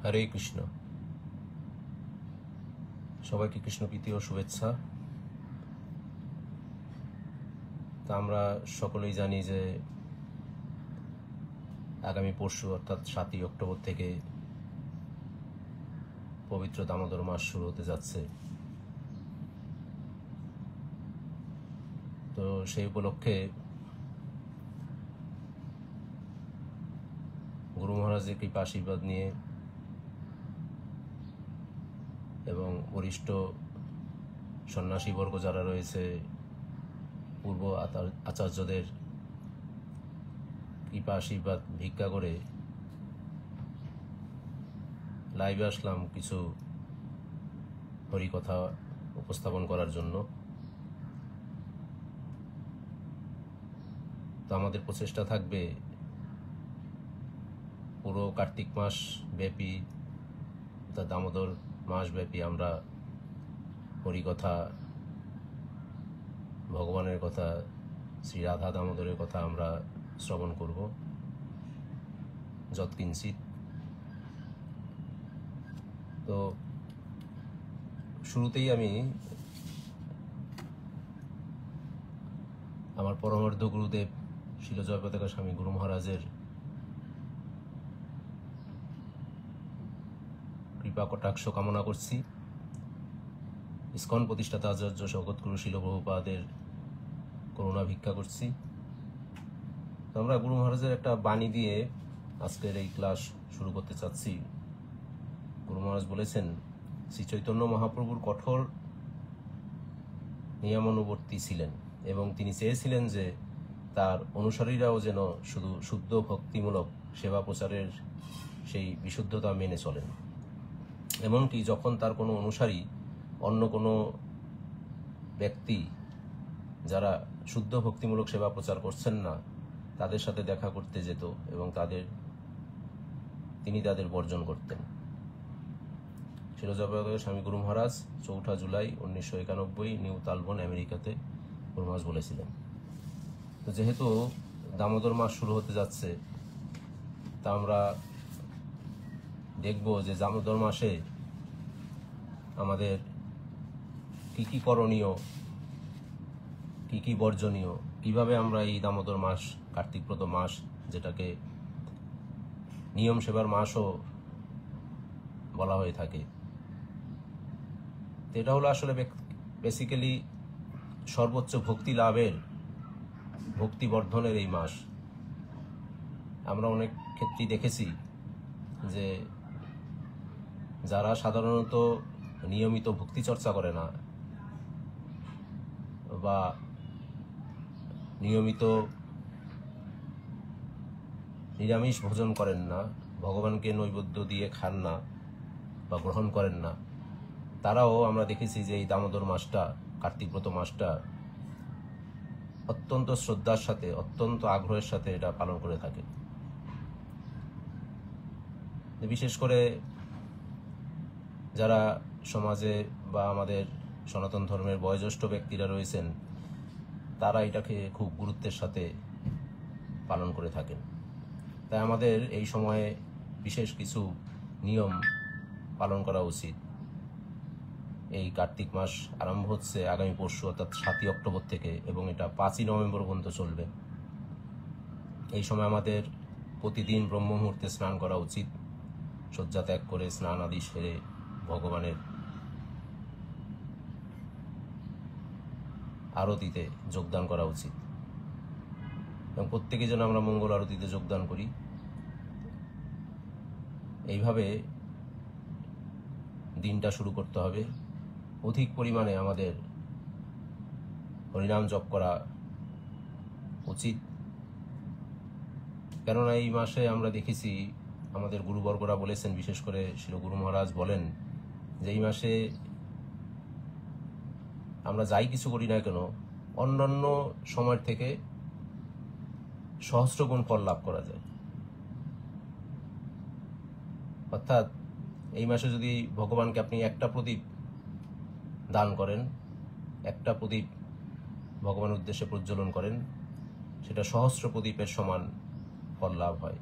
হরে কৃষ্ণ। সবাইকে কৃষ্ণপ্রীতি ও শুভেচ্ছা। তা আমরা সকলেই জানি যে আগামী পরশু অর্থাৎ 7ই অক্টোবর থেকে পবিত্র দামোদর মাস শুরু হতে যাচ্ছে। তো সেই উপলক্ষে গুরু মহারাজের কৃপা আশীর্বাদ নিয়ে এবং বরিষ্ঠ সন্ন্যাসীবর্গ যারা রয়েছে, পূর্ব আচার্যদের কৃপা আশীর্বাদ ভিক্ষা করে লাইভে আসলাম কিছু হরিকথা উপস্থাপন করার জন্য। তো আমাদের প্রচেষ্টা থাকবে পুরো কার্তিক মাস ব্যাপী অর্থাৎ দামোদর মাস ব্যাপী আমরা হরিকথা, ভগবানের কথা, শ্রী রাধা দামোদরের কথা আমরা শ্রবণ করব যৎকিঞ্চিৎ। তো শুরুতেই আমি আমার পরমার্থ গুরুদেব শিল জয়পতাকা স্বামী গুরু মহারাজের কৃপা কটাক্ষ কামনা করছি। ইসকন প্রতিষ্ঠাতা আচার্য জগৎগুরু শিল প্রভুপাদের করুণা ভিক্ষা করছি। তো আমরা গুরু মহারাজের একটা বাণী দিয়ে আজকের এই ক্লাস শুরু করতে চাচ্ছি। গুরু মহারাজ বলেছেন, শ্রী চৈতন্য মহাপ্রভুর কঠোর নিয়মানুবর্তী ছিলেন এবং তিনি চেয়েছিলেন যে তার অনুসারীরাও যেন শুধু শুদ্ধ ভক্তিমূলক সেবা প্রচারের সেই বিশুদ্ধতা মেনে চলেন। এমনকি যখন তার কোনো অনুসারী অন্য কোনো ব্যক্তি যারা শুদ্ধ ভক্তিমূলক সেবা প্রচার করছেন না তাদের সাথে দেখা করতে যেত এবং তিনি তাদের বর্জন করতেন। শিলজয়পতাকা স্বামী গুরু মহারাজ 4 জুলাই 1991 নিউ তালবন আমেরিকাতে গুরু মহারাজ বলেছিলেন। তো যেহেতু দামোদর মাস শুরু হতে যাচ্ছে, তা আমরা দেখব যে দামোদর মাসে আমাদের কি কি করণীয়, কি কি বর্জনীয়, কিভাবে আমরা এই দামোদর মাস, কার্তিকব্রত মাস, যেটাকে নিয়ম সেবার মাসও বলা হয়ে থাকে, এটা হলো আসলে বেসিক্যালি সর্বোচ্চ ভক্তি লাভের, ভক্তি বর্ধনের এই মাস। আমরা অনেক ক্ষেত্রেই দেখেছি যে যারা সাধারণত নিয়মিত ভক্তি চর্চা করে না বা নিয়মিত নিরামিষ ভোজন করেন না, ভগবানকে নৈবেদ্য দিয়ে খান না বা গ্রহণ করেন না, তারাও আমরা দেখেছি যে এই দামোদর মাসটা, কার্তিকব্রত মাসটা অত্যন্ত শ্রদ্ধার সাথে, অত্যন্ত আগ্রহের সাথে এটা পালন করে থাকে। বিশেষ করে যারা সমাজে বা আমাদের সনাতন ধর্মের বয়োজ্যেষ্ঠ ব্যক্তিরা রয়েছেন, তারা এটাকে খুব গুরুত্বের সাথে পালন করে থাকেন। তাই আমাদের এই সময়ে বিশেষ কিছু নিয়ম পালন করা উচিত। এই কার্তিক মাস আরম্ভ হচ্ছে আগামী পরশু অর্থাৎ 7ই অক্টোবর থেকে এবং এটা 5ই নভেম্বর পর্যন্ত চলবে। এই সময় আমাদের প্রতিদিন ব্রহ্ম মুহূর্তে স্নান করা উচিত। শয্যা ত্যাগ করে স্নান আদি সেরে ভগবানের আরতিতে যোগদান করা উচিত এবং প্রত্যেকে যেন আমরা মঙ্গল আরতিতে যোগদান করি। এইভাবে দিনটা শুরু করতে হবে। অধিক পরিমাণে আমাদের হরিনাম জপ করা উচিত, কেননা এই মাসে আমরা দেখেছি আমাদের গুরুবর্গরা বলেছেন, বিশেষ করে শ্রী গুরু মহারাজ বলেন যে এই মাসে আমরা যাই কিছু করি না কেন অন্যান্য সময়ের থেকে সহস্রগুণ ফল লাভ করা যায়। অর্থাৎ এই মাসে যদি ভগবানকে আপনি একটা প্রদীপ দান করেন, একটা প্রদীপ ভগবানের উদ্দেশ্যে প্রজ্বলন করেন, সেটা সহস্র প্রদীপের সমান ফল লাভ হয়।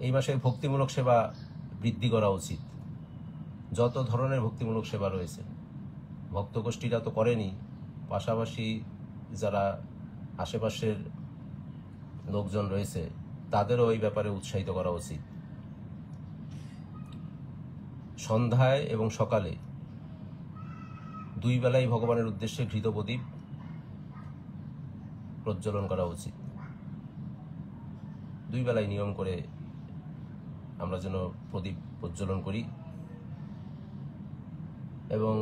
এই মাসে ভক্তিমূলক সেবা বৃদ্ধি করা উচিত। যত ধরনের ভক্তিমূলক সেবা রয়েছে ভক্তগোষ্ঠীরা তো করেনি, পাশাপাশি যারা আশেপাশের লোকজন রয়েছে তাদেরও এই ব্যাপারে উৎসাহিত করা উচিত। সন্ধ্যায় এবং সকালে 2 বেলাই ভগবানের উদ্দেশ্যে ঘৃত প্রদীপ প্রজ্বলন করা উচিত। 2 বেলায় নিয়ম করে আমরা যেন প্রদীপ প্রজ্বলন করি এবং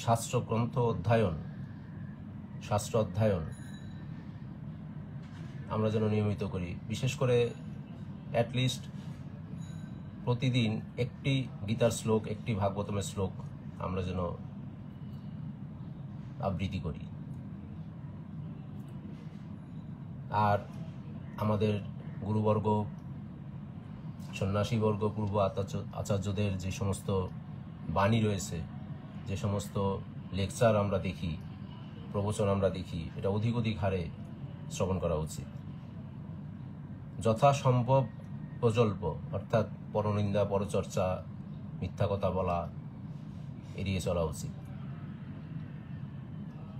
শাস্ত্র অধ্যয়ন আমরা যেন নিয়মিত করি। বিশেষ করে অ্যাটলিস্ট প্রতিদিন একটি গীতার শ্লোক, একটি ভাগবতমের শ্লোক আমরা যেন আবৃত্তি করি। আর আমাদের গুরুবর্গ, সন্ন্যাসীবর্গ, পূর্ব আচার্যদের যে সমস্ত বাণী রয়েছে, যে সমস্ত লেকচার আমরা দেখি, প্রবচন আমরা দেখি, এটা অধিক হারে শ্রবণ করা উচিত। যথাসম্ভব প্রজল্প অর্থাৎ পরনিন্দা, পরচর্চা, মিথ্যা কথা বলা এড়িয়ে চলা উচিত।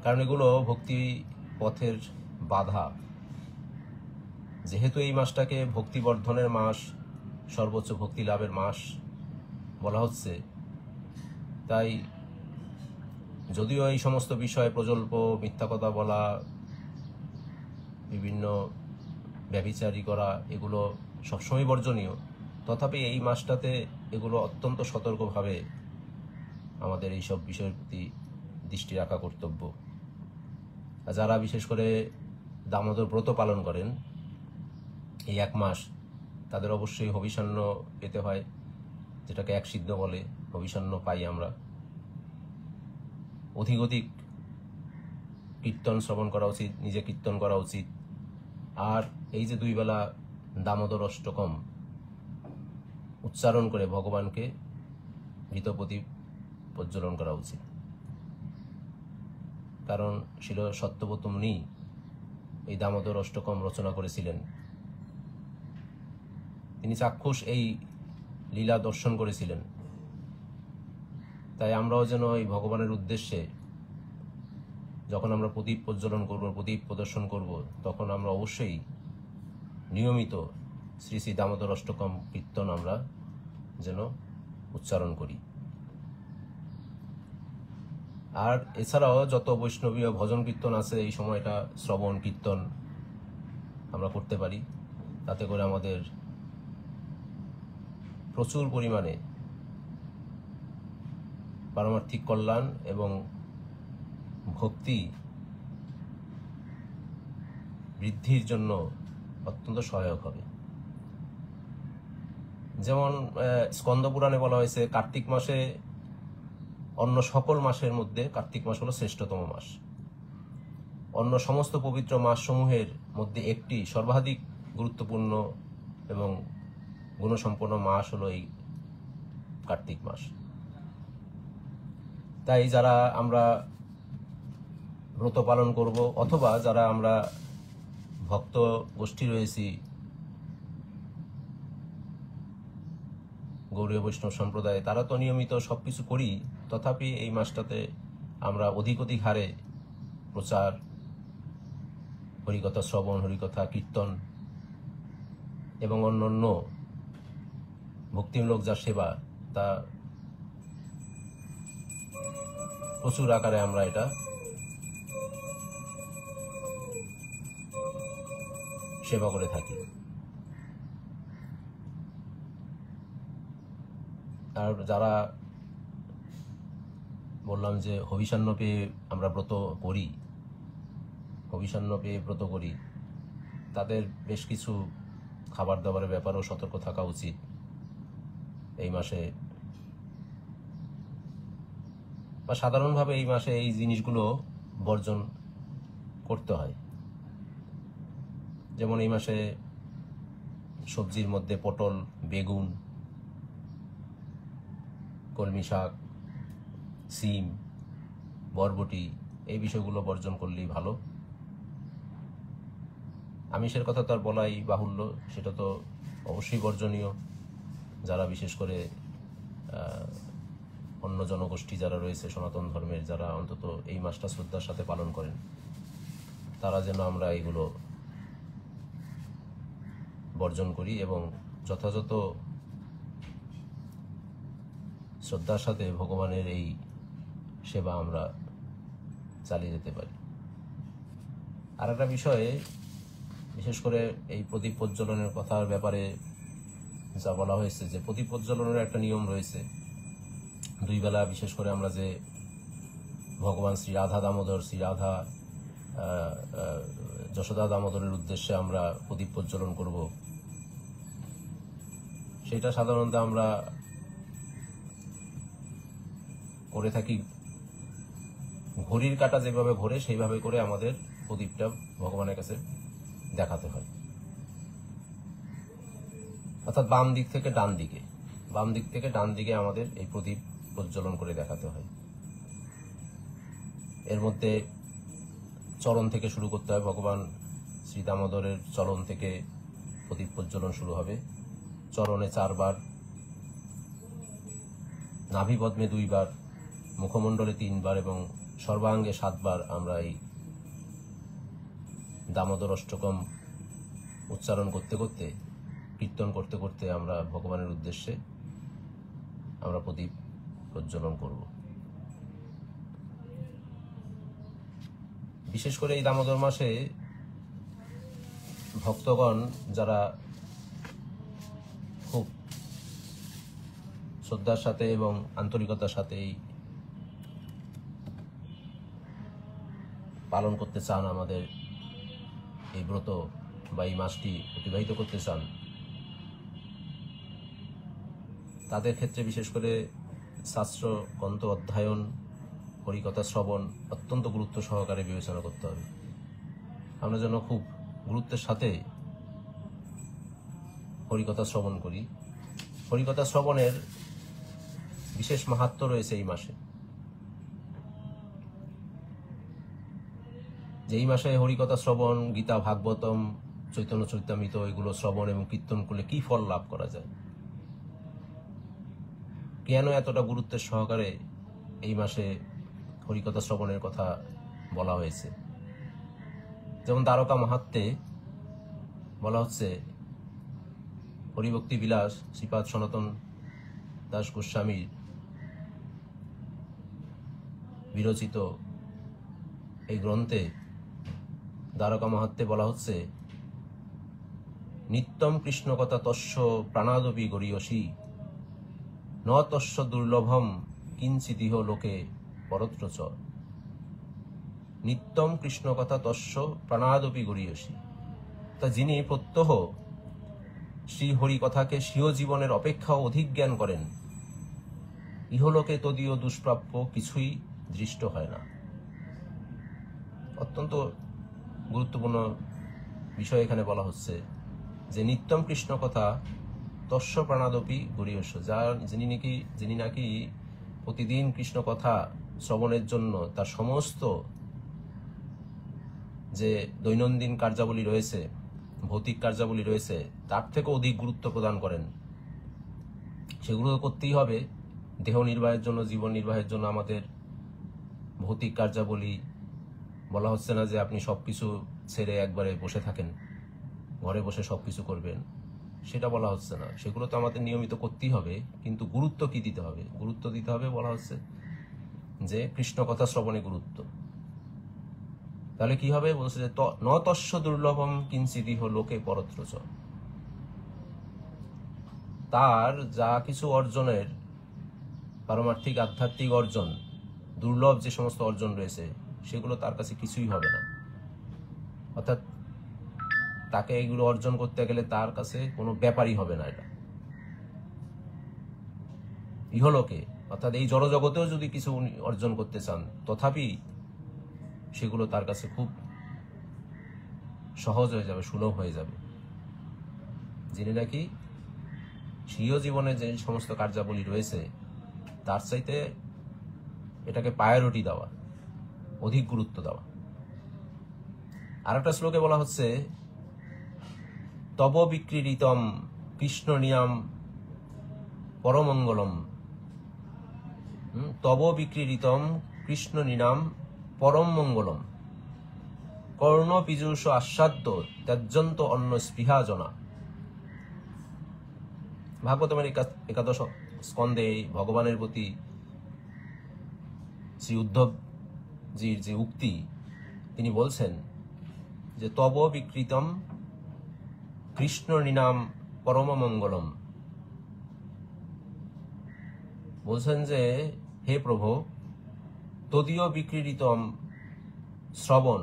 কারণ এগুলো ভক্তি পথের বাধা। যেহেতু এই মাসটাকে ভক্তিবর্ধনের মাস, সর্বোচ্চ ভক্তি লাভের মাস বলা হচ্ছে, তাই যদিও এই সমস্ত বিষয় প্রজল্প, মিথ্যা কথা বলা, বিভিন্ন ব্যভিচারী করা এগুলো সবসময় বর্জনীয়, তথাপি এই মাসটাতে এগুলো অত্যন্ত সতর্কভাবে আমাদের এইসব বিষয়ের প্রতি দৃষ্টি রাখা কর্তব্য। যারা বিশেষ করে দামোদর ব্রত পালন করেন এই 1 মাস, তাদের অবশ্যই হবিষান্ন পেতে হয়, যেটাকে 1 সিদ্ধ বলে। হবিষান্ন পাই আমরা। অধিক কীর্তন শ্রবণ করা উচিত, নিজে কীর্তন করা উচিত। আর এই যে 2 বেলা দামোদর অষ্টকম উচ্চারণ করে ভগবানকে ঘৃত প্রদীপ প্রজ্বলন করা উচিত। কারণ শিল সত্যব্রত মুনি এই দামোদর অষ্টকম রচনা করেছিলেন। তিনি চাক্ষুষ এই লীলা দর্শন করেছিলেন। তাই আমরাও যেন এই ভগবানের উদ্দেশ্যে যখন আমরা প্রদীপ প্রজ্বলন করব, প্রদীপ প্রদর্শন করব, তখন আমরা অবশ্যই নিয়মিত শ্রী শ্রী দামোদর অষ্টকম কীর্তন আমরা যেন উচ্চারণ করি। আর এছাড়াও যত বৈষ্ণবীয় ভজন কীর্তন আছে এই সময়টা শ্রবণ কীর্তন আমরা করতে পারি। তাতে করে আমাদের প্রচুর পরিমাণে পারমার্থিক কল্যাণ এবং ভক্তি বৃদ্ধির জন্য অত্যন্ত সহায়ক হবে। যেমন স্কন্দ পুরাণে বলা হয়েছে, কার্তিক মাসে অন্য সকল মাসের মধ্যে কার্তিক মাস হলো শ্রেষ্ঠতম মাস। অন্য সমস্ত পবিত্র মাসসমূহের মধ্যে একটি সর্বাধিক গুরুত্বপূর্ণ এবং গুণসম্পন্ন মাস হলো এই কার্তিক মাস। তাই যারা আমরা ব্রত পালন করব, অথবা যারা আমরা ভক্ত গোষ্ঠী রয়েছি, গৌড়ীয় বৈষ্ণব সম্প্রদায়, তারা তো নিয়মিত সবকিছু করি, তথাপি এই মাসটাতে আমরা অধিক হারে প্রচার, হরিকথা শ্রবণ, হরিকথা কীর্তন এবং অন্যান্য ভক্তিমূলক যা সেবা, তা প্রচুর আকারে আমরা এটা সেবা করে থাকি। আর যারা বললাম যে হবিষান্ন পেয়ে আমরা ব্রত করি, তাদের বেশ কিছু খাবার দাবারের ব্যাপারেও সতর্ক থাকা উচিত। এই মাসে বা সাধারণভাবে এই মাসে এই জিনিসগুলো বর্জন করতে হয়। যেমন এই মাসে সবজির মধ্যে পটল, বেগুন, কলমি শাক, সিম, বরবটি এই বিষয়গুলো বর্জন করলেই ভালো। আমিষের কথা তো আর বলাই বাহুল্য, সেটা তো অবশ্যই বর্জনীয়। যারা বিশেষ করে অন্য জনগোষ্ঠী যারা রয়েছে সনাতন ধর্মের, যারা অন্তত এই মাসটা শ্রদ্ধার সাথে পালন করেন, তারা যেন আমরা এগুলো বর্জন করি এবং যথাযথ শ্রদ্ধার সাথে ভগবানের এই সেবা আমরা চালিয়ে যেতে পারি। আর একটা বিষয়ে বিশেষ করে এই প্রদীপ প্রজ্বলনের কথার ব্যাপারে যা বলা হয়েছে, যে প্রদীপ প্রজ্বলনের একটা নিয়ম রয়েছে। 2 বেলা বিশেষ করে আমরা যে ভগবান শ্রী রাধা দামোদর, শ্রী রাধা যশোদা দামোদরের উদ্দেশ্যে আমরা প্রদীপ প্রজ্বলন করব, সেটা সাধারণত আমরা করে থাকি ঘড়ির কাঁটা যেভাবে ঘোরে সেইভাবে করে আমাদের প্রদীপটা ভগবানের কাছে দেখাতে হয়। অর্থাৎ বাম দিক থেকে ডান দিকে আমাদের এই প্রদীপ প্রজ্বলন করে দেখাতে হয়। এর মধ্যে চরণ থেকে শুরু করতে হয়। ভগবান শ্রী দামোদরের চরণ থেকে প্রদীপ প্রজ্বলন শুরু হবে। চরণে 4 বার, নাভিপদ্মে 2 বার, মুখমণ্ডলে 3 বার এবং সর্বাঙ্গে 7 বার আমরা এই দামোদর অষ্টকম উচ্চারণ করতে করতে, কীর্তন করতে করতে আমরা ভগবানের উদ্দেশ্যে আমরা প্রদীপ প্রজ্বলন করব। বিশেষ করে এই দামোদর মাসে ভক্তগণ যারা খুব শ্রদ্ধার সাথে এবং আন্তরিকতার সাথে পালন করতে চান, আমাদের এই ব্রত বা এই মাসটি অতিবাহিত করতে চান, তাদের ক্ষেত্রে বিশেষ করে শাস্ত্র গ্রন্থ অধ্যয়ন, হরিকথা শ্রবণ অত্যন্ত গুরুত্ব সহকারে বিবেচনা করতে হবে। আমরা যেন খুব গুরুত্বের সাথে হরিকথা শ্রবণ করি। হরিকথা শ্রবণের বিশেষ মাহাত্ম্য রয়েছে এই মাসে। যে এই মাসে হরিকথা শ্রবণ, গীতা, ভাগবতম, চৈতন্য চরিতামৃত এগুলো শ্রবণ এবং কীর্তন করলে কি ফল লাভ করা যায়, কেন এতটা গুরুত্বের সহকারে এই মাসে হরিকথা শ্রবণের কথা বলা হয়েছে। যেমন দ্বারকা মাহাত্ম্যে বলা হচ্ছে, হরিভক্তি বিলাস শ্রীপাদ সনাতন দাস গোস্বামীর বিরচিত এই গ্রন্থে দ্বারকা মাহাত্ম্যে বলা হচ্ছে, নিত্যম কৃষ্ণকথা তস্য প্রাণাদপি গরীয়সী ন তস্য দুর্লভম কিঞ্চিদিহ লোকে পরত্র চ। নিত্যম কৃষ্ণকথা তস্য প্রাণাদপি গরীয়সী। তা যিনি প্রত্যহ শ্রী হরি কথাকে স্বীয় জীবনের অপেক্ষাও অধিক জ্ঞান করেন, ইহলোকে তদীয় দুষ্প্রাপ্য কিছুই দৃষ্ট হয় না। অত্যন্ত গুরুত্বপূর্ণ বিষয় এখানে বলা হচ্ছে যে নিত্যম কৃষ্ণ কথা তস্য প্রাণাদপি গরীয়স্য। যিনি নাকি প্রতিদিন কৃষ্ণ কথা শ্রবণের জন্য তার সমস্ত যে দৈনন্দিন কার্যাবলী রয়েছে, ভৌতিক কার্যাবলী রয়েছে, তার থেকে অধিক গুরুত্ব প্রদান করেন। সেগুলো করতেই হবে দেহ নির্বাহের জন্য, জীবন নির্বাহের জন্য। আমাদের ভৌতিক কার্যাবলী বলা হচ্ছে না যে আপনি সবকিছু ছেড়ে একবারে বসে থাকেন, ঘরে বসে সবকিছু করবেন, সেটা বলা হচ্ছে না। সেগুলো তো আমাদের নিয়মিত করতেই হবে, কিন্তু গুরুত্ব কি দিতে হবে? গুরুত্ব দিতে হবে বলা হচ্ছে যে কৃষ্ণ কথা শ্রবণে গুরুত্ব। তাহলে কি হবে? বলছে যে ন তস্য দুর্লভম কিঞ্চিদিহ লোকে পরত্র চ। তার যা কিছু অর্জনের, পারমার্থিক আধ্যাত্মিক অর্জন, দুর্লভ যে সমস্ত অর্জন রয়েছে, সেগুলো তার কাছে কিছুই হবে না। অর্থাৎ তাকে এগুলো অর্জন করতে গেলে তার কাছে কোনো ব্যাপারই হবে না। এটা ইহলোকে অর্থাৎ এই জড়জগতেও যদি কিছু অর্জন করতে চান, তথাপি সেগুলো তার কাছে খুব সহজ হয়ে যাবে, সুলভ হয়ে যাবে। যিনি নাকি স্বীয় জীবনে যে সমস্ত কার্যাবলী রয়েছে, তার চাইতে এটাকে প্রায়োরিটি দেওয়া, অধিক গুরুত্ব দেওয়া। আর একটা শ্লোকে বলা হচ্ছে, তব বিক্রীড়িতম কৃষ্ণ নিয়াম পরমঙ্গলম। তব বিক্রীড়িতম কৃষ্ণ নিনাম পরম মঙ্গলম, কর্ণ পীযূষ আস্বাদ্য ত্যাজ্যন্ত অন্ন স্পৃহা জনা। ভাগবতমের একাদশ স্কন্ধে ভগবানের প্রতি শ্রী উদ্ধবজির যে উক্তি, তিনি বলছেন যে তব বিকৃতম কৃষ্ণ নিনাম পরম মঙ্গলম। বলছেন যে হে প্রভু, তদীয় বিক্রীড়িতম শ্রবণ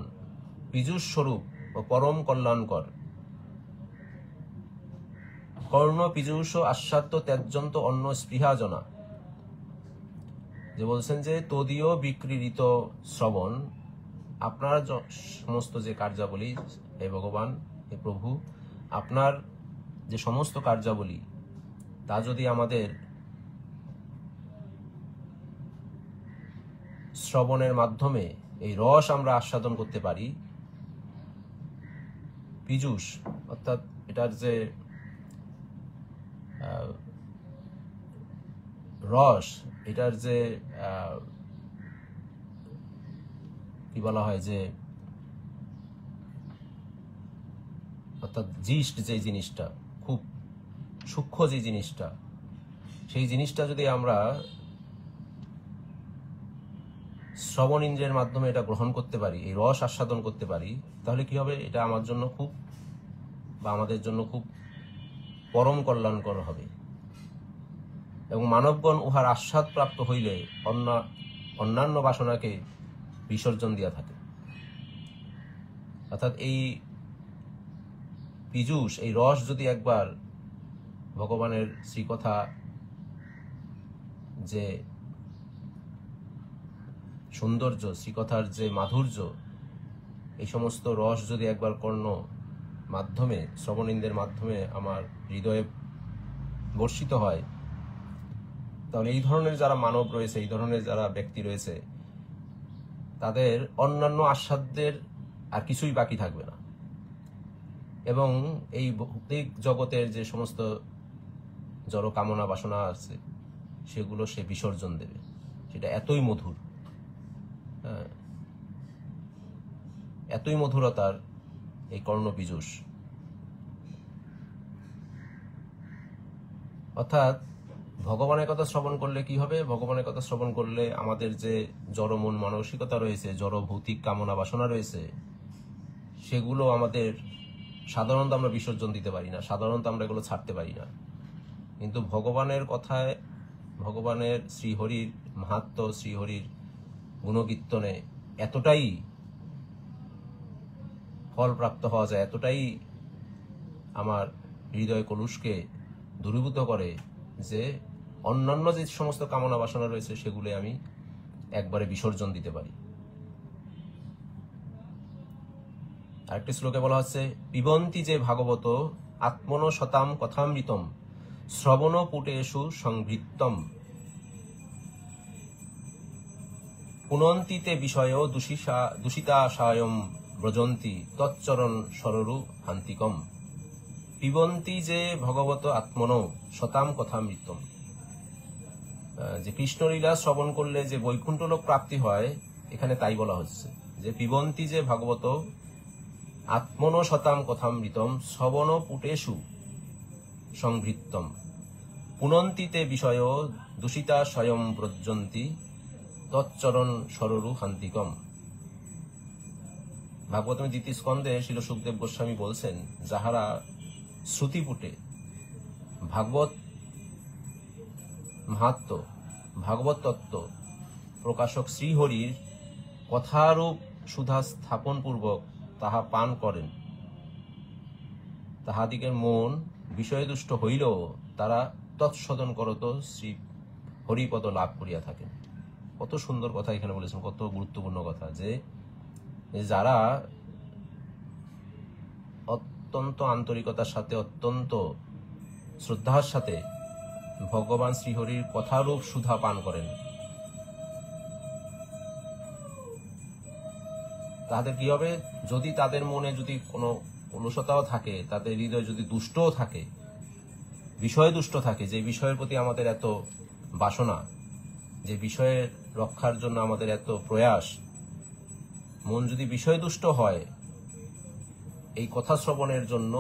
পীযূষ স্বরূপ ও পরম কল্যাণকর, কর্ণ পীযূষ আস্বাদ্য ত্যাজ্যন্ত অন্ন স্পৃহা জনা। যে বলছেন যে তদীয় বিক্রীড়িত শ্রবণ, আপনার সমস্ত যে কার্যাবলী, হে ভগবান, হে প্রভু, আপনার যে সমস্ত কার্যাবলী, তা যদি আমাদের শ্রবণের মাধ্যমে এই রস আমরা আস্বাদন করতে পারি, পীযূষ অর্থাৎ এটার যে রস, এটার যে কি বলা হয়, যে অর্থাৎ জিষ্ট যে জিনিসটা, খুব সূক্ষ্ম যে জিনিসটা, সেই জিনিসটা যদি আমরা শ্রবণ ইন্দ্রিয়ের মাধ্যমে এটা গ্রহণ করতে পারি, এই রস আস্বাদন করতে পারি, তাহলে কি হবে, এটা আমার জন্য খুব, বা আমাদের জন্য খুব পরম কল্যাণকর হবে। এবং মানবগণ উহার আস্বাদ প্রাপ্ত হইলে অন্যান্য বাসনাকে বিসর্জন দিয়া থাকে। অর্থাৎ এই পীযূষ, এই রস যদি একবার ভগবানের শ্রীকথা, যে সৌন্দর্য, শ্রীকথার যে মাধুর্য, এই সমস্ত রস যদি একবার কর্ণ মাধ্যমে, শ্রবণেন্দ্রের মাধ্যমে আমার হৃদয়ে বর্ষিত হয়, তাহলে এই ধরনের যারা মানব রয়েছে, এই ধরনের যারা ব্যক্তি রয়েছে, তাদের অন্যান্য আস্বাদ্যের আর কিছুই বাকি থাকবে না। এবং এই ভৌতিক জগতের যে সমস্ত জড় কামনা বাসনা আছে, সেগুলো সে বিসর্জন দেবে। সেটা এতই মধুর, এতই মধুরতার এই কর্ণ পীযূষ। অর্থাৎ ভগবানের কথা শ্রবণ করলে কি হবে, ভগবানের কথা শ্রবণ করলে আমাদের যে জড় মন মানসিকতা রয়েছে, জড় ভৌতিক কামনা বাসনা রয়েছে, সেগুলো আমাদের সাধারণত আমরা বিসর্জন দিতে পারি না, সাধারণত আমরা এগুলো ছাড়তে পারি না। কিন্তু ভগবানের কথায়, ভগবানের শ্রীহরির মাহাত্ম্য, শ্রীহরির গুণকীর্তনে এতটাই ফল প্রাপ্ত হওয়া যায়, এতটাই আমার হৃদয় কলুষকে দূরীভূত করে, যে অন্যান্য যে সমস্ত কামনা বাসনা রয়েছে, সেগুলো আমি একবারে বিসর্জন দিতে পারি। আরেকটি শ্লোকে বলা হচ্ছে, পিবন্তি যে ভাগবত আত্মন শতাম কথামৃতম শ্রবণ পুটেষু সংভৃত্তম, পুনন্তিতে বিষয় দূষিতাশায়ম ব্রজন্তি তচ্চরণ সররু হান্তিকম। পিবন্তি যে ভগবত আত্মন শতাম কথামৃতম, যে কৃষ্ণলীলা শ্রবণ করলে যে বৈকুণ্ঠ লোক প্রাপ্তি হয়, এখানে তাই বলা হচ্ছে যে পিবন্তি যে ভাগবত আত্মন শতাম কথামৃতম শ্রবণ পুটেষু সংভৃত্তম, পুনন্তিতে বিষয় দূষিতা স্বয়ং ব্রজন্তি তচ্চরণ সররু হান্তিকম। ভাগবতের দ্বিতীয় স্কন্ধে শিল সুখদেব গোস্বামী বলছেন, যাহারা শ্রুতিপুটে ভাগবত মাহাত্ম্য, ভাগবত তত্ত্ব প্রকাশক শ্রীহরির কথারূপ সুধা স্থাপন পূর্বক তাহা পান করেন, তাহাদিগের মন বিষয়দুষ্ট হইলেও তারা তৎসদন করত শ্রী হরিপদ লাভ করিয়া থাকেন। কত সুন্দর কথা এখানে বলেছেন, কত গুরুত্বপূর্ণ কথা, যে যারা অত্যন্ত আন্তরিকতার সাথে, অত্যন্ত শ্রদ্ধার সাথে ভগবান শ্রীহরির কথারূপ সুধা পান করেন, তাদের কি হবে, যদি তাদের মনে যদি কোনো অলসতাও থাকে, তাদের হৃদয় যদি দুষ্টও থাকে, বিষয় দুষ্ট থাকে, যে বিষয়ের প্রতি আমাদের এত বাসনা, যে বিষয়ের রক্ষার জন্য আমাদের এত প্রয়াস, মন যদি বিষয় দুষ্ট হয়, এই কথা শ্রবণের জন্য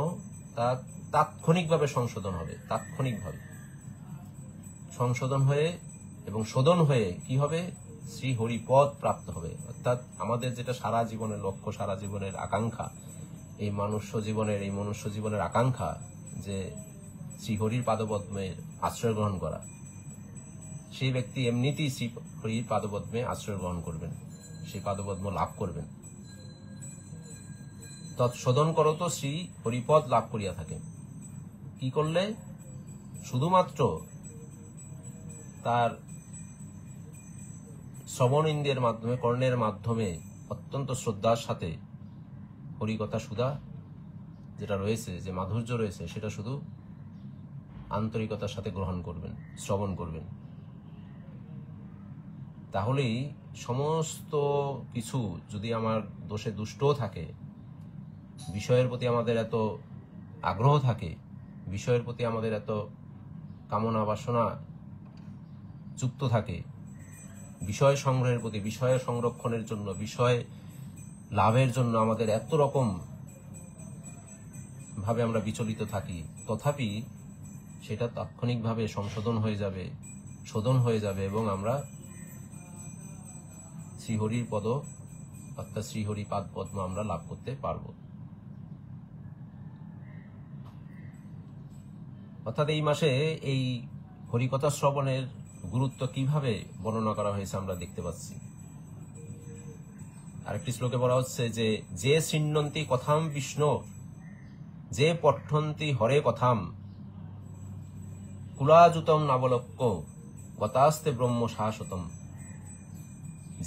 তা তাৎক্ষণিকভাবে সংশোধন হবে। তাৎক্ষণিকভাবে সংশোধন হয়ে এবং শোধন হয়ে কি হবে? শ্রী হরিপদ প্রাপ্ত হবে। অর্থাৎ আমাদের যেটা সারা জীবনের লক্ষ্য, সারা জীবনের আকাঙ্ক্ষা, এই মনুষ্য জীবনের আকাঙ্ক্ষা যে শ্রীহরির পাদপদ্মের আশ্রয় গ্রহণ করা, সেই ব্যক্তি এমনিতেই শ্রীহরির পাদপদ্মে আশ্রয় গ্রহণ করবেন, সেই পাদপদ্ম লাভ করবেন। তৎশোধন করত শ্রী হরিপদ লাভ করিয়া থাকেন। কি করলে? শুধুমাত্র তার শ্রবণ ইন্দ্রিয়ের মাধ্যমে, কর্ণের মাধ্যমে অত্যন্ত শ্রদ্ধার সাথে হরিকথা সুধা যেটা রয়েছে, যে মাধুর্য রয়েছে, সেটা শুধু আন্তরিকতার সাথে গ্রহণ করবেন, শ্রবণ করবেন। তাহলেই সমস্ত কিছু, যদি আমার দোষে দুষ্টও থাকে, বিষয়ের প্রতি আমাদের এত আগ্রহ থাকে, বিষয়ের প্রতি আমাদের এত কামনা বাসনা যুক্ত থাকে, বিষয় সংগ্রহের প্রতি, বিষয় সংরক্ষণের জন্য, বিষয় লাভের জন্য আমাদের এত রকম ভাবে আমরা বিচলিত থাকি, তথাপি সেটা তাৎক্ষণিকভাবে সংশোধন হয়ে যাবে, শোধন হয়ে যাবে, এবং আমরা শ্রীহরির পদ অর্থাৎ শ্রীহরি পাদ পদ্ম আমরা লাভ করতে পারব। অর্থাৎ এই মাসে এই হরিকথা শ্রবণের গুরুত্ব কিভাবে বর্ণনা করা হয়েছে আমরা দেখতে পাচ্ছি। আরেকটি শ্লোকে বলা হচ্ছে যে শৃণ্বন্তি কথাম বিষ্ণু, যে পঠন্তি হরে কথাম, কুলাযুতম নাবলক্য গতাস্তে ব্রহ্ম শাশ্বতম।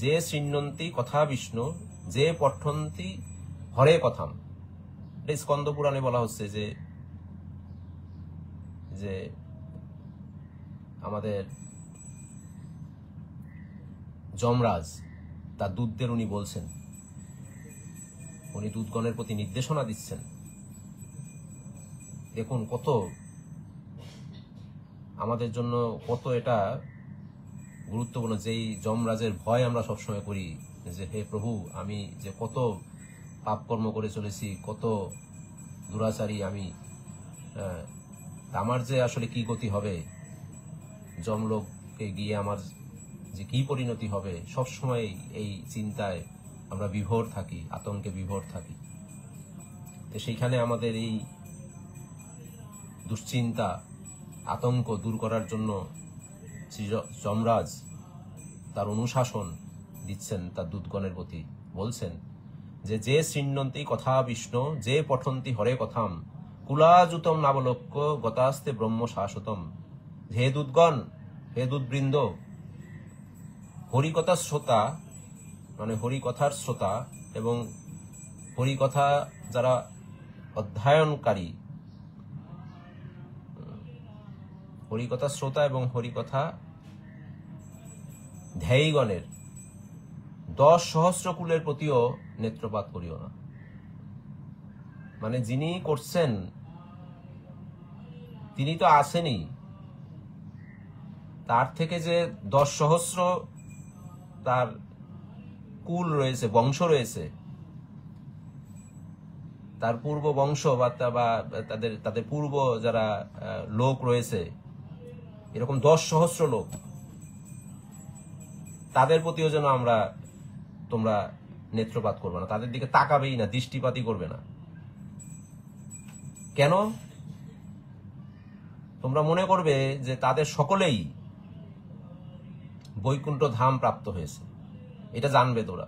যে শৃণ্বন্তি কথা বিষ্ণু, যে পঠন্তি হরে কথাম। এটা স্কন্দ পুরাণে বলা হচ্ছে যে আমাদের যমরাজ তার দূতদের উনি বলছেন, উনি দূতগণের প্রতি নির্দেশনা দিচ্ছেন। দেখুন কত আমাদের জন্য কত এটা গুরুত্বপূর্ণ। যেই যমরাজের ভয় আমরা সবসময় করি, যে হে প্রভু, আমি যে কত পাপকর্ম করে চলেছি, কত দুরাচারী আমি, আমার যে আসলে কি গতি হবে, যমলোকে গিয়ে আমার যে কি পরিণতি হবে, সবসময় এই চিন্তায় আমরা বিভোর থাকি, আতঙ্কে বিভোর থাকি। তো সেইখানে আমাদের এই দুশ্চিন্তা, আতঙ্ক দূর করার জন্য শ্রী যমরাজ তার অনুশাসন দিচ্ছেন তার দূতগণের প্রতি। বলছেন যে শৃণ্বন্তি কথা বিষ্ণু, যে পঠন্তি হরে কথাম, কুলাযুতম নাবলক্য গতাস্তে ব্রহ্ম শাশ্বতম। হে দূতগণ, হে দূতবৃন্দ, হরিকথার শ্রোতা, মানে হরিকথার শ্রোতা এবং হরিকথা যারা অধ্যয়নকারী, হরিকথা শ্রোতা এবং হরিকথা ধ্যায়ীগণের 10 সহস্র কুলের প্রতিও নেত্রপাত করিও না। মানে যিনি করছেন তিনি তো আসেনি, তার থেকে যে 10 সহস্র তার কুল রয়েছে, বংশ রয়েছে, তার পূর্ব বংশ বা তাদের পূর্ব যারা লোক রয়েছে, এরকম 10 সহস্র লোক, তাদের প্রতিও যেন তোমরা নেত্রপাত করবে না, তাদের দিকে তাকাবেই না, দৃষ্টিপাতই করবে না। কেন? তোমরা মনে করবে যে তাদের সকলেই বৈকুণ্ঠ ধাম প্রাপ্ত হয়েছে, এটা জানবে তোরা।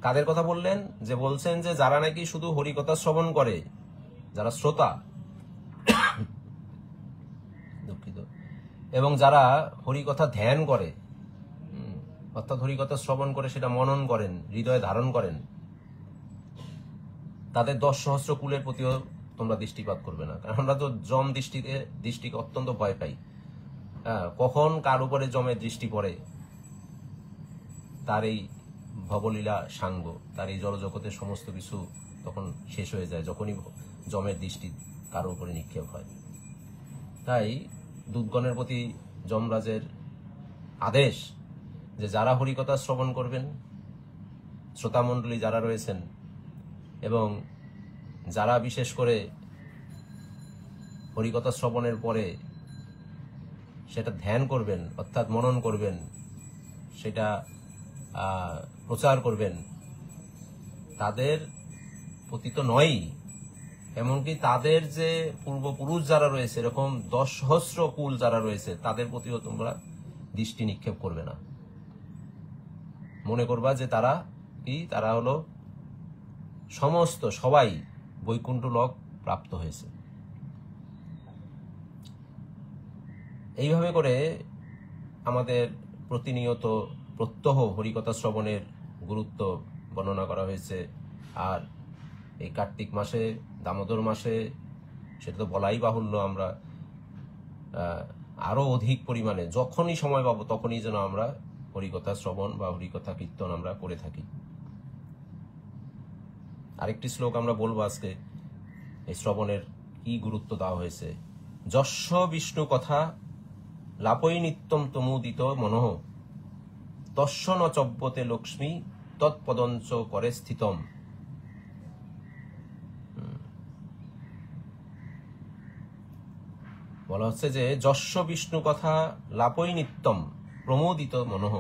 কাদের কথা বললেন? যে বলছেন যে যারা নাকি শুধু হরিকথা শ্রবণ করে, যারা শ্রোতা, দুঃখিত, এবং যারা হরিকথা ধ্যান করে, অর্থাৎ হরিকথা শ্রবণ করে সেটা মনন করেন, হৃদয়ে ধারণ করেন, তাদের 10 সহস্র কুলের প্রতিও তোমরা দৃষ্টিপাত করবে না। কারণ আমরা তো যম দৃষ্টিকে অত্যন্ত ভয় পাই। কখন কার উপরে যমের দৃষ্টি পড়ে, তার এই ভবলীলা সাঙ্গ, তার এই জড়জগতের সমস্ত কিছু তখন শেষ হয়ে যায় যখনই যমের দৃষ্টি কারো উপরে নিক্ষেপ হয়। তাই দূতগণের প্রতি যমরাজের আদেশ যে যারা হরিকথা শ্রবণ করবেন, শ্রোতামণ্ডলী যারা রয়েছেন, এবং যারা বিশেষ করে হরিকথা শ্রবণের পরে সেটা ধ্যান করবেন, অর্থাৎ মনন করবেন, সেটা প্রচার করবেন, তাদের প্রতি তো নয়ই, এমনকি তাদের যে পূর্বপুরুষ যারা রয়েছে, এরকম 10 সহস্র কুল যারা রয়েছে, তাদের প্রতিও তোমরা দৃষ্টি নিক্ষেপ করবে না। মনে করবা যে তারা কি, তারা হলো সমস্ত সবাই বৈকুণ্ঠ লোক প্রাপ্ত হয়েছে। এইভাবে করে আমাদের প্রতিনিয়ত প্রত্যহ হরিকথা শ্রবণের গুরুত্ব বর্ণনা করা হয়েছে। আর এই কার্তিক মাসে, দামোদর মাসে, সেটা তো বলাই বাহুল্য, আমরা আরো অধিক পরিমাণে যখনই সময় পাবো তখনই যেন আমরা হরিকথা শ্রবণ বা হরিকথা কীর্তন আমরা করে থাকি। আরেকটি শ্লোক আমরা বলবো আজকে, এই শ্রবণের কি গুরুত্ব দেওয়া হয়েছে। যস্য বিষ্ণু কথা লাপৈ নিত্যম তমুদিত মনঃ তস্য ন চব্যতে লক্ষ্মী তৎপদঞ্চ করে স্থিতম। বলা হচ্ছে যে যস্য বিষ্ণু কথা লাপৈ নিত্যম প্রমোদিত মনঃ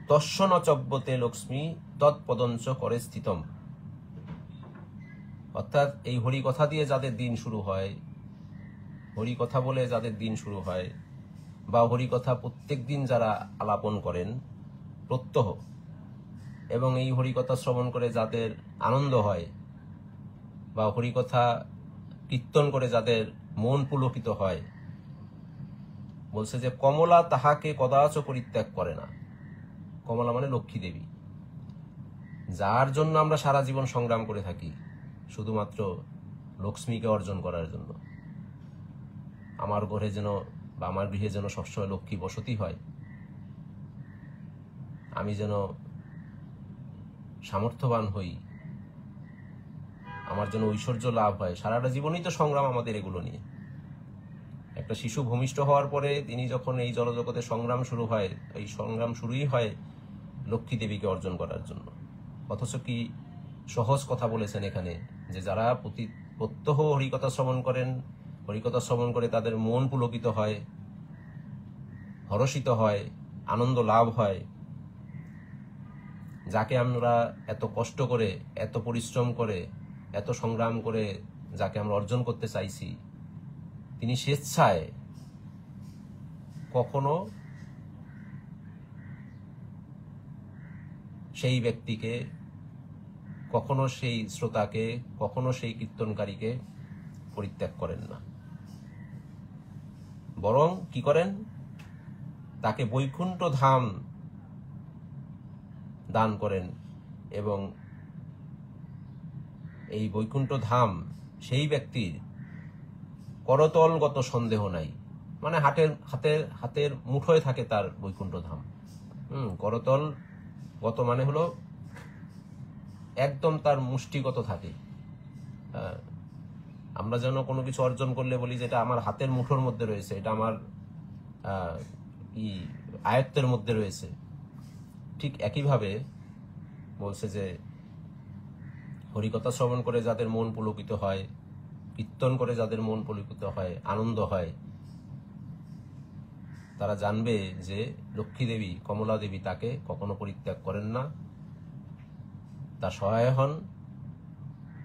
তস্য ন চব্যতে লক্ষ্মী তৎপদঞ্চ করে স্থিতম। অর্থাৎ এই হরিকথা দিয়ে যাদের দিন শুরু হয়, হরিকথা বলে যাদের দিন শুরু হয়, বা হরিকথা প্রত্যেক দিন যারা আলাপন করেন প্রত্যহ, এবং এই হরিকথা শ্রবণ করে যাদের আনন্দ হয়, বা হরিকথা কীর্তন করে যাদের মন পুলকিত হয়, বলছে যে কমলা তাহাকে কদাচ পরিত্যাগ করে না। কমলা মানে লক্ষ্মী দেবী, যার জন্য আমরা সারা জীবন সংগ্রাম করে থাকি, শুধুমাত্র লক্ষ্মীকে অর্জন করার জন্য। আমার ঘরে যেন বা আমার গৃহে যেন সবসময় লক্ষ্মী বসতি হয়, আমি যেন সামর্থ্যবান হই, আমার যেন ঐশ্বর্য লাভ হয়। সারাটা জীবনই তো সংগ্রাম আমাদের এগুলো নিয়ে। একটা শিশু ভূমিষ্ঠ হওয়ার পরে তিনি যখন এই জলজগতে সংগ্রাম শুরু হয়, এই সংগ্রাম শুরুই হয় লক্ষ্মী দেবীকে অর্জন করার জন্য। অথচ কি সহজ কথা বলেছেন এখানে, যে যারা প্রত্যহ হরিকথা শ্রবণ করেন, হরিকথা শ্রবণ করে তাদের মন পুলকিত হয়, হরষিত হয়, আনন্দ লাভ হয়, যাকে আমরা এত কষ্ট করে, এত পরিশ্রম করে, এত সংগ্রাম করে যাকে আমরা অর্জন করতে চাইছি, তিনি স্বেচ্ছায় কখনো সেই ব্যক্তিকে, কখনো সেই শ্রোতাকে, কখনো সেই কীর্তনকারীকে পরিত্যাগ করেন না, বরং কি করেন, তাকে বৈকুণ্ঠ ধাম দান করেন। এবং এই বৈকুণ্ঠ ধাম সেই ব্যক্তির করতলগত সন্দেহ নাই, মানে হাতের মুঠোয় থাকে তার বৈকুণ্ঠ ধাম। করতলগত মানে হলো একদম তার মুষ্টিগত থাকে। আমরা যেন কোনো কিছু অর্জন করলে বলি যে এটা আমার হাতের মুঠোর মধ্যে রয়েছে, এটা আমার আয়ত্তের মধ্যে রয়েছে। ঠিক একইভাবে বলছে যে হরিকথা শ্রবণ করে যাদের মন পুলকিত হয়, কীর্তন করে যাদের মন পুলকিত হয়, আনন্দ হয়, তারা জানবে যে লক্ষ্মী দেবী, কমলা দেবী তাকে কখনো পরিত্যাগ করেন না, তার সহায় হন।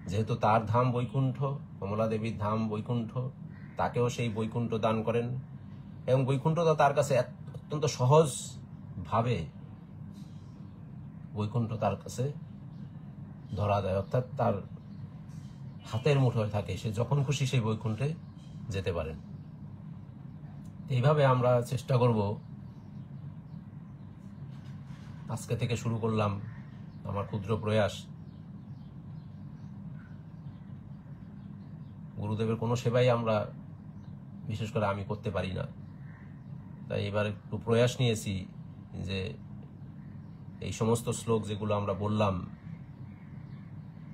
যেহেতু তার ধাম বৈকুণ্ঠ, কমলা দেবীর ধাম বৈকুণ্ঠ, তাকেও সেই বৈকুণ্ঠ দান করেন। এবং বৈকুণ্ঠটা তার কাছে অত্যন্ত সহজ ভাবে বৈকুণ্ঠ তার কাছে ধরা দেয়, অর্থাৎ তার হাতের মুঠোয় থাকে, সে যখন খুশি সেই বৈকুণ্ঠে যেতে পারেন। এইভাবে আমরা চেষ্টা করব, আজকে থেকে শুরু করলাম আমার ক্ষুদ্র প্রয়াস। গুরুদেবের কোনো সেবাই আমরা, বিশেষ করে আমি করতে পারি না, তাই এবার একটু প্রয়াস নিয়েছি যে এই সমস্ত শ্লোক যেগুলো আমরা বললাম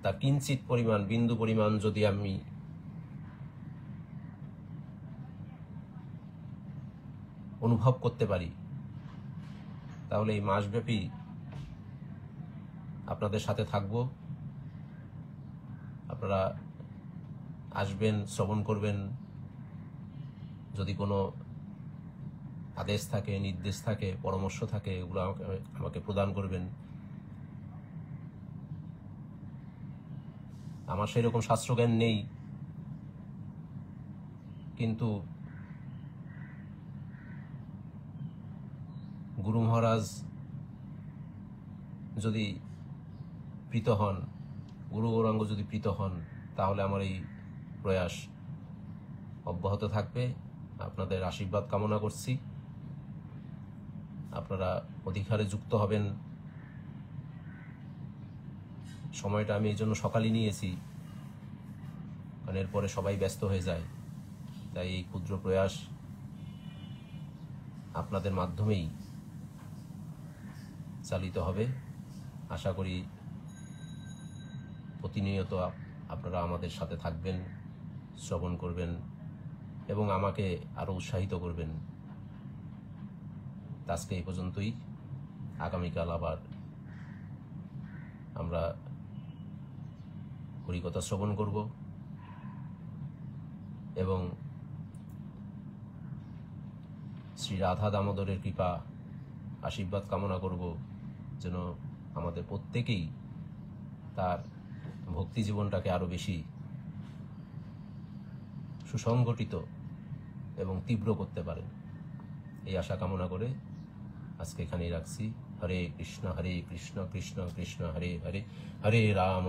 তার কিঞ্চিত পরিমাণ, বিন্দু পরিমাণ যদি আমি অনুভব করতে পারি, তাহলে এই মাসব্যাপী আপনাদের সাথে থাকব। আপনারা আসবেন, শ্রবণ করবেন, যদি কোনো আদেশ থাকে, নির্দেশ থাকে, পরামর্শ থাকে, এগুলো আমাকে প্রদান করবেন। আমার সেই রকম শাস্ত্রজ্ঞান নেই, কিন্তু গুরু মহারাজ যদি প্রীত হন, গুরু গৌরাঙ্গ যদি প্রীত হন, তাহলে আমার এই প্রয়াস অব্যাহত থাকবে। আপনাদের আশীর্বাদ কামনা করছি। আপনারা অধিকারে যুক্ত হবেন। সময়টা আমি এই জন্য সকালই নিয়েছি, কারণ এরপরে সবাই ব্যস্ত হয়ে যায়। তাই এই ক্ষুদ্র প্রয়াস আপনাদের মাধ্যমেই চালিত হবে। আশা করি প্রতিনিয়ত আপনারা আমাদের সাথে থাকবেন, শ্রবণ করবেন এবং আমাকে আরও উৎসাহিত করবেন। আজকে এই পর্যন্তই। আগামীকাল আবার আমরা হরিকথা শ্রবণ করব এবং শ্রী রাধা দামোদরের কৃপা আশীর্বাদ কামনা করব, যেন আমাদের প্রত্যেকেই তার ভক্তি জীবনটাকে আরো বেশি সুসংগঠিত এবং তীব্র করতে পারেন। এই আশা কামনা করে আজকে এখানেই রাখছি। হরে কৃষ্ণ কৃষ্ণ কৃষ্ণ হরে হরে, হরে রাম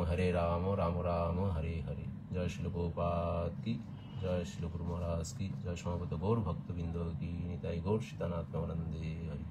রাম রাম হরে হরে। জয় শিল প্রভুপাদ কি জয়, শিল গুরু মহারাজ কি জয়, সমবেত গৌর ভক্তবৃন্দ কি নিতাই গৌর সীতানাথ প্রেমানন্দে হরি।